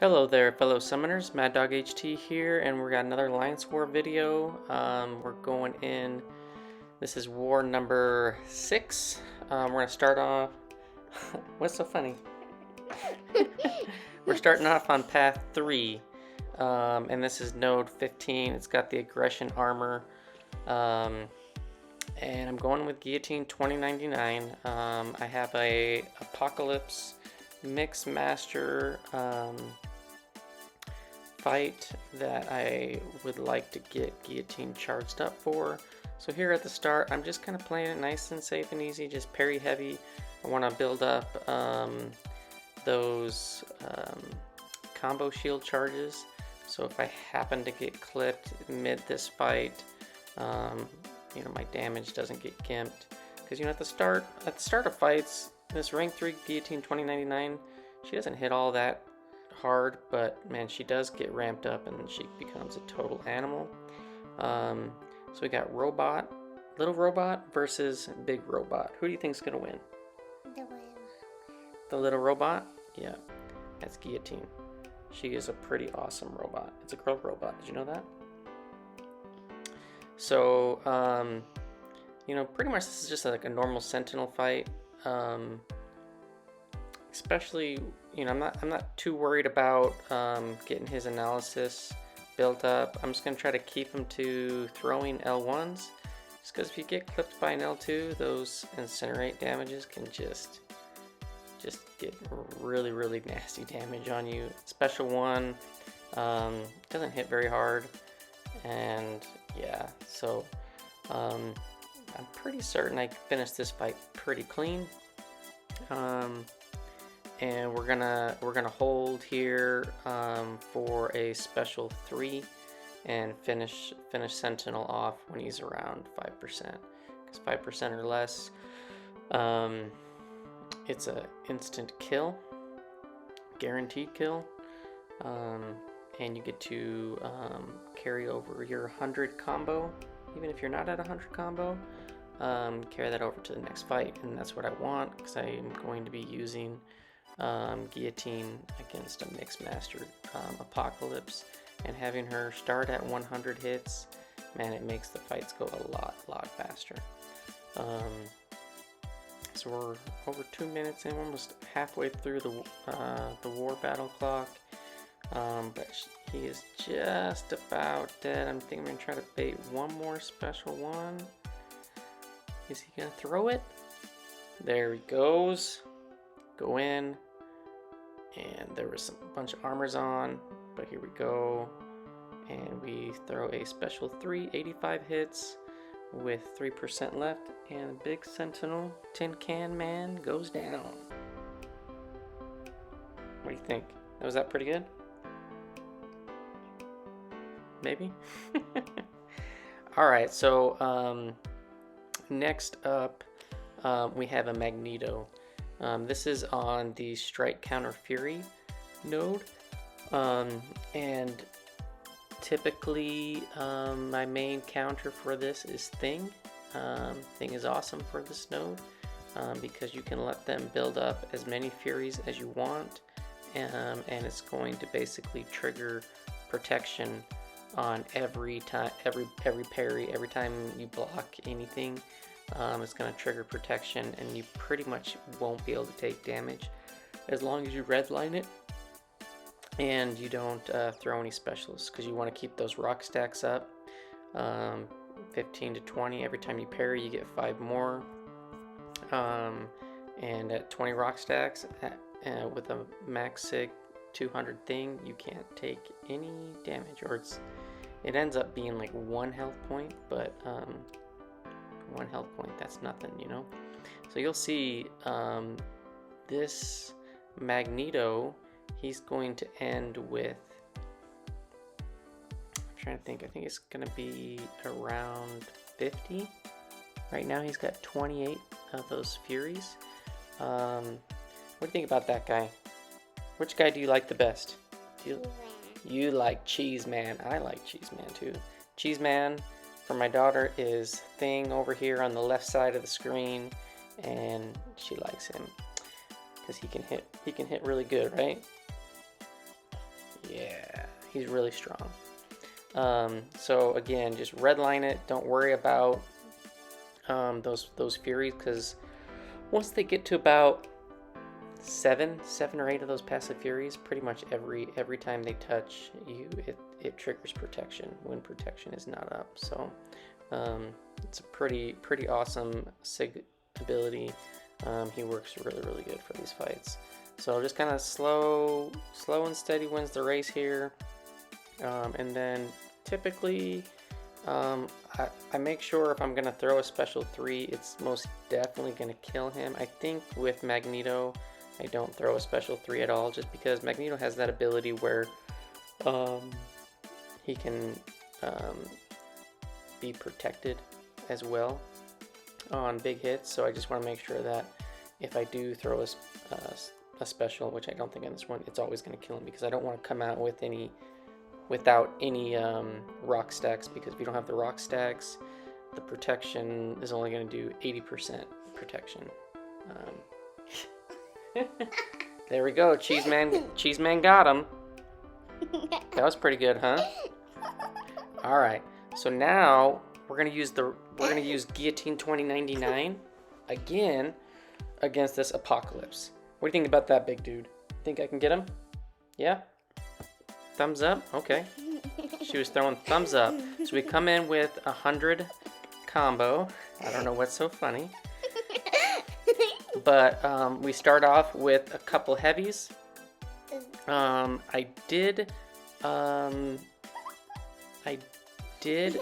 Hello there, fellow summoners. Mad Dog HT here, and we got another Alliance War video. We're going in. This is war number 6. We're gonna start off. What's so funny? We're starting off on path 3, and this is node 15. It's got the aggression armor, and I'm going with Guillotine 2099. I have a Apocalypse Mix Master fight that I would like to get Guillotine charged up for. So here at the start, I'm just kind of playing it nice and safe and easy, just parry heavy. I want to build up those combo shield charges. So if I happen to get clipped mid this fight, my damage doesn't get gimped. Because at the start of fights, this rank 3 Guillotine 2099, she doesn't hit all that hard, but man, she does get ramped up and she becomes a total animal. So we got little robot versus big robot. Who do you think is gonna win? The little robot? Yeah, that's Guillotine. She is a pretty awesome robot. It's a girl robot. Did you know that? So pretty much this is just like a normal Sentinel fight. Especially, I'm not too worried about getting his analysis built up. I'm just gonna try to keep him to throwing L1s, just because if you get clipped by an L2, those incinerate damages can just get really nasty damage on you. Special one doesn't hit very hard, and yeah, so I'm pretty certain I finished this fight pretty clean. And we're gonna hold here for a special 3 and finish Sentinel off when he's around 5%. Because 5% or less, it's a instant kill, guaranteed kill, and you get to carry over your 100 combo, even if you're not at 100 combo. Carry that over to the next fight, and that's what I want because I am going to be using Guillotine against a Mixed Master Apocalypse, and having her start at 100 hits, man, it makes the fights go a lot faster. So we're over 2 minutes in, we're almost halfway through the war battle clock, but he is just about dead. I'm thinking I'm gonna try to bait one more special one. Is he gonna throw it? There he goes. Go in, and there was a bunch of armors on, but here we go, and we throw a special 3, 85 hits with 3% left, and the big Sentinel Tin Can Man goes down. What do you think? Was that pretty good? Maybe? Alright, so next up we have a Magneto. This is on the Strike Counter Fury node, and typically my main counter for this is Thing. Thing is awesome for this node because you can let them build up as many Furies as you want, and it's going to basically trigger protection on every parry, every time you block anything. It's going to trigger protection, and you pretty much won't be able to take damage as long as you redline it and you don't throw any specialists, because you want to keep those rock stacks up. 15 to 20 every time you parry, you get 5 more, and at 20 rock stacks with a max sig 200 thing, you can't take any damage, or it ends up being like 1 health point, but 1 health point, that's nothing, So you'll see this Magneto, he's going to end with, I'm trying to think, I think it's going to be around 50. Right now he's got 28 of those Furies. What do you think about that guy? Which guy do you like the best? You like Cheese Man. I like Cheese Man too. Cheese Man for my daughter is Thing over here on the left side of the screen, and she likes him because he can hit really good, right? He's really strong. So again, just redline it. Don't worry about those Furies, because once they get to about seven or eight of those passive Furies, pretty much every time they touch you, it triggers protection when protection is not up. So it's a pretty awesome Sig ability. He works really good for these fights. So just kind of slow and steady wins the race here. And then typically I make sure if I'm gonna throw a special 3, it's most definitely gonna kill him. I think with Magneto I don't throw a special 3 at all, just because Magneto has that ability where he can be protected as well on big hits. So I just want to make sure that if I do throw a special, which I don't think in this one, it's always going to kill him, because I don't want to come out with without any rock stacks, because if you don't have the rock stacks, the protection is only going to do 80% protection. There we go. Cheeseman got him. That was pretty good, huh? All right. So now we're gonna use Guillotine 2099 again against this Apocalypse. What do you think about that, big dude? Think I can get him? Yeah? Thumbs up? Okay. She was throwing thumbs up. So we come in with 100 combo. I don't know what's so funny. But we start off with a couple heavies. I did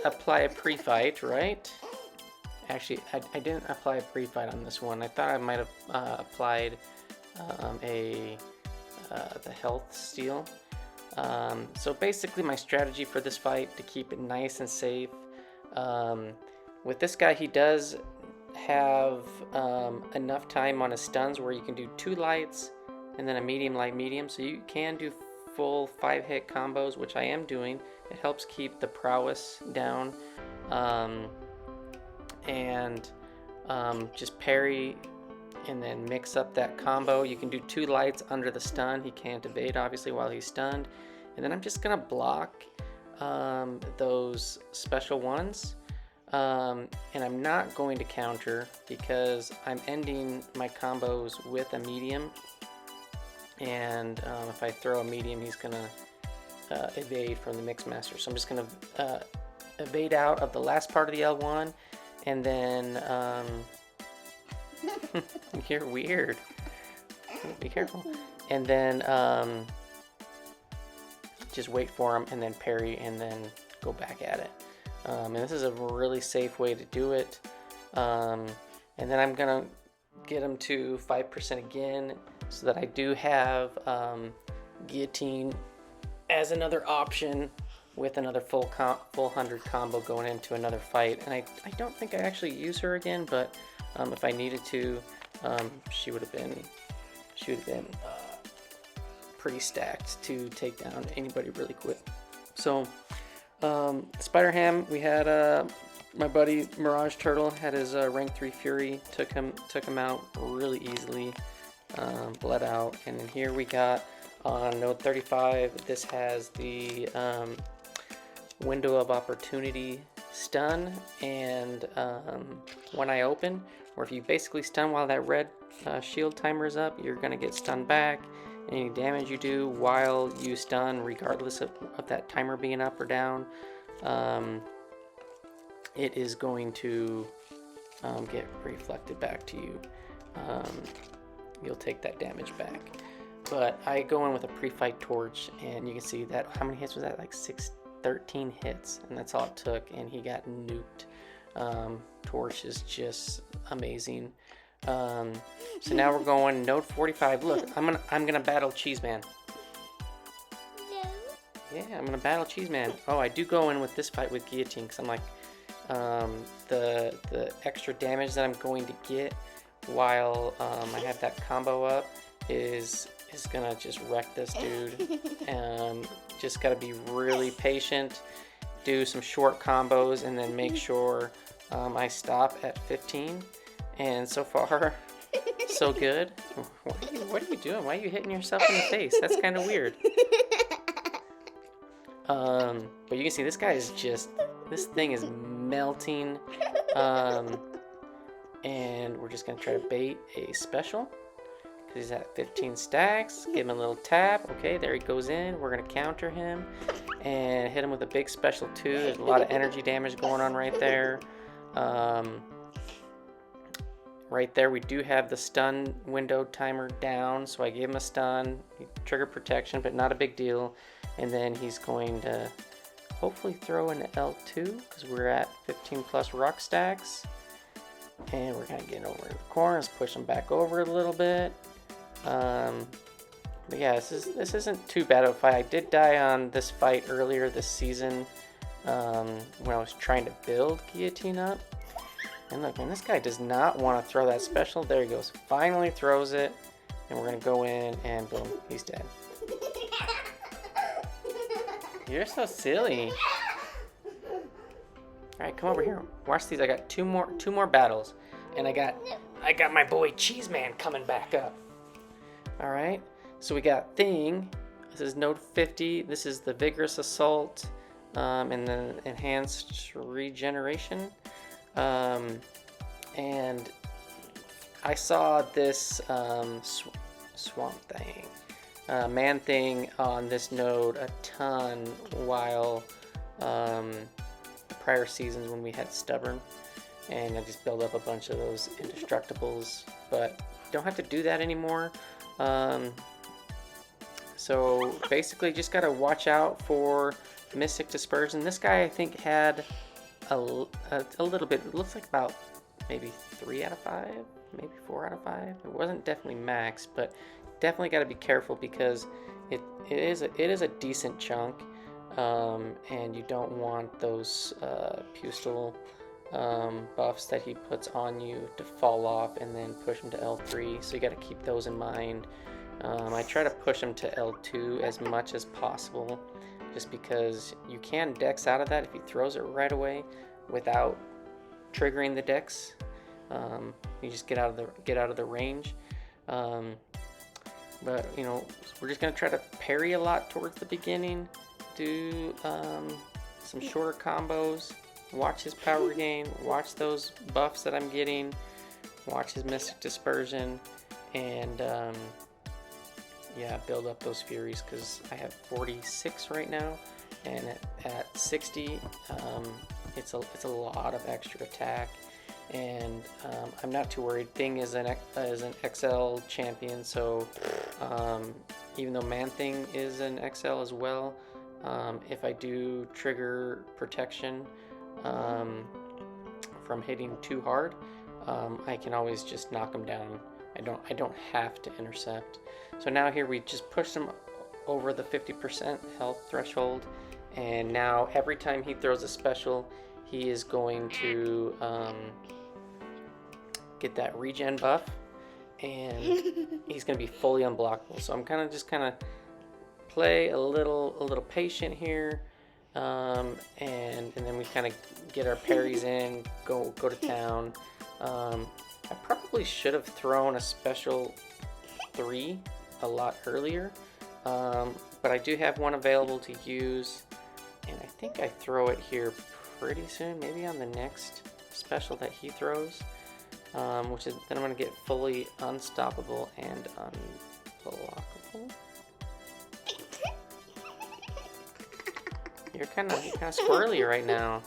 apply a pre-fight, right? Actually, I didn't apply a pre-fight on this one. I thought I might have applied the health steal. So basically my strategy for this fight, to keep it nice and safe, with this guy, he does have enough time on his stuns where you can do 2 lights and then a medium, light, medium. So you can do full 5-hit combos, which I am doing. It helps keep the prowess down. And just parry and then mix up that combo. You can do 2 lights under the stun. He can't evade, obviously, while he's stunned. And then I'm just gonna block those special ones. And I'm not going to counter, because I'm ending my combos with a medium. And if I throw a medium, he's gonna evade from the Mixmaster. So I'm just gonna evade out of the last part of the L1, and then you're weird. Be careful. And then just wait for him, and then parry, and then go back at it. And this is a really safe way to do it. And then I'm gonna get him to 5% again, so that I do have Guillotine as another option with another full 100 combo going into another fight. And I don't think I actually use her again, but if I needed to, she would have been pretty stacked to take down anybody really quick. So Spider-Ham, we had my buddy Mirage Turtle had his rank 3 Fury, took him out really easily, bled out. And then here we got on node 35, this has the window of opportunity stun, and when I open, or if you basically stun while that red shield timer is up, you're gonna get stunned back. Any damage you do while you stun, regardless of that timer being up or down, it is going to get reflected back to you. You'll take that damage back. But I go in with a pre-fight torch, and you can see that, how many hits was that? Like 13 hits, and that's all it took, and he got nuked. Torch is just amazing. So now we're going node 45. Look, I'm gonna battle Cheeseman. No. Yeah, I'm gonna battle Cheeseman. Oh, I do go in with this fight with Guillotine, because I'm like, the extra damage that I'm going to get while I have that combo up is gonna just wreck this dude. Just gotta be really patient, do some short combos, and then make sure I stop at 15. And so far, so good. What are you doing? Why are you hitting yourself in the face? That's kind of weird. But you can see this guy is just, this thing is melting. And we're just gonna try to bait a special. Because he's at 15 stacks. Give him a little tap. Okay, there he goes in. We're gonna counter him. And hit him with a big special too. There's a lot of energy damage going on right there. Right there, we do have the stun window timer down, so I gave him a stun, trigger protection, but not a big deal. And then he's going to hopefully throw an L2 because we're at 15 plus rock stacks. And we're gonna get over in the corners, push him back over a little bit. But yeah, this isn't too bad of a fight. I did die on this fight earlier this season when I was trying to build Guillotine up. And look, man, this guy does not want to throw that special. There he goes. Finally throws it. And we're going to go in and boom, he's dead. You're so silly. Alright, come over here. Watch these. I got two more battles. And I got my boy Cheese Man coming back up. Alright. So we got Thing. This is node 50. This is the Vigorous Assault. And then Enhanced Regeneration. And I saw this Swamp Thing, ManThing on this node a ton while prior seasons when we had Stubborn, and I just built up a bunch of those indestructibles, but don't have to do that anymore. So basically just gotta watch out for Mystic Dispersion. This guy I think had a little bit, it looks like about maybe 3 out of 5, maybe 4 out of 5. It wasn't definitely max, but definitely got to be careful because it is a decent chunk, and you don't want those Pustel buffs that he puts on you to fall off and then push him to L3, so you got to keep those in mind. I try to push him to L2 as much as possible, just because you can dex out of that if he throws it right away without triggering the dex. You just get out of the range. But you know, we're just gonna try to parry a lot towards the beginning, do some shorter combos, watch his power gain, watch those buffs that I'm getting, watch his Mystic Dispersion, and yeah, build up those Furies, because I have 46 right now, and at 60, it's a lot of extra attack, and I'm not too worried. Thing is an XL champion, so even though ManThing is an XL as well, if I do trigger protection from hitting too hard, I can always just knock him down. I don't have to intercept. So now here we just push him over the 50% health threshold, and now every time he throws a special, he is going to get that regen buff, and he's going to be fully unblockable. So I'm kind of play a little patient here, and then we kind of get our parries in, go to town. I probably should have thrown a special 3 a lot earlier, but I do have one available to use, and I think I throw it here pretty soon, maybe on the next special that he throws, which is then I'm going to get fully unstoppable and unblockable. You're kind of squirrely right now.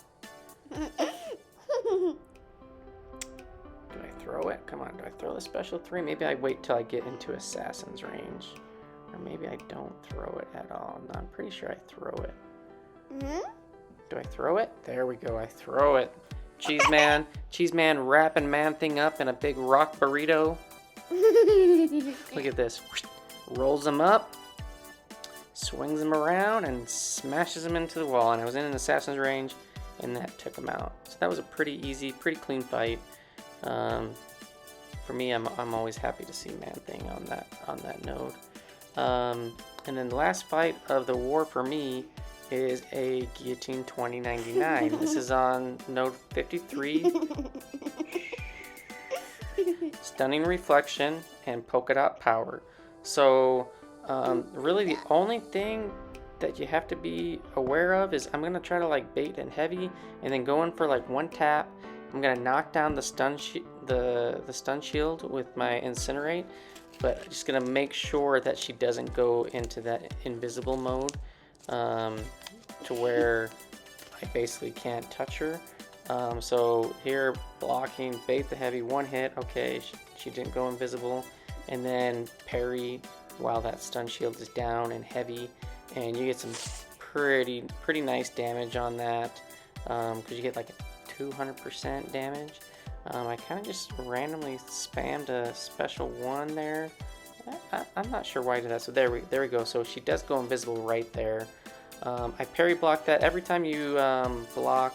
Throw it? Come on, do I throw the special 3? Maybe I wait till I get into Assassin's range. Or maybe I don't throw it at all. No, I'm pretty sure I throw it. Do I throw it? There we go, I throw it. Cheese Man wrapping ManThing up in a big rock burrito. Look at this. Rolls him up, swings him around, and smashes him into the wall. And I was in an Assassin's range, and that took him out. So that was a pretty easy, pretty clean fight. For me, I'm always happy to see ManThing on that node. And then the last fight of the war for me is a Guillotine 2099. This is on node 53. Stunning Reflection and Polka Dot Power. So really the only thing that you have to be aware of is I'm going to try to like bait and heavy and then go in for like one tap. I'm going to knock down the stun shield with my incinerate, but I'm just going to make sure that she doesn't go into that invisible mode to where I basically can't touch her. So here, blocking, bait the heavy, one hit, okay, she didn't go invisible, and then parry while that stun shield is down and heavy, and you get some pretty nice damage on that, because you get like a 200% damage. I kind of just randomly spammed a special one there. I'm not sure why I did that, so there we go. So she does go invisible right there. I parry block that. Every time you block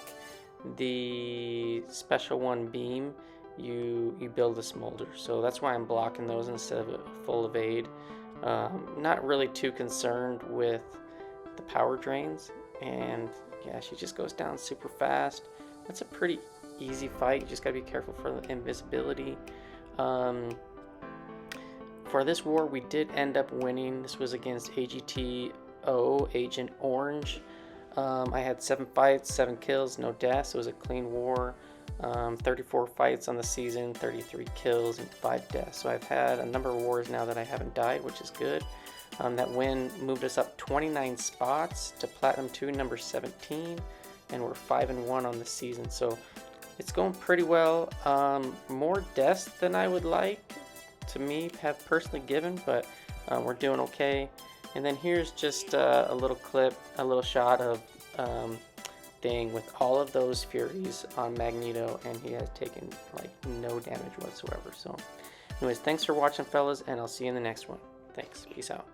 the special one beam, you build a smolder, so that's why I'm blocking those instead of a full evade. Not really too concerned with the power drains, and yeah, she just goes down super fast. That's a pretty easy fight. You just gotta be careful for the invisibility. For this war, we did end up winning. This was against AGTO, Agent Orange. I had 7 fights, 7 kills, no deaths. It was a clean war. 34 fights on the season, 33 kills, and 5 deaths. So I've had a number of wars now that I haven't died, which is good. That win moved us up 29 spots to Platinum 2, number 17, and we're 5-1 on the season. So it's going pretty well. More deaths than I would like to me have personally given, but we're doing okay. And then here's just a little clip, a little shot of thing with all of those Furies on Magneto, and he has taken like no damage whatsoever. So anyways, thanks for watching, fellas, and I'll see you in the next one. Thanks. Peace out.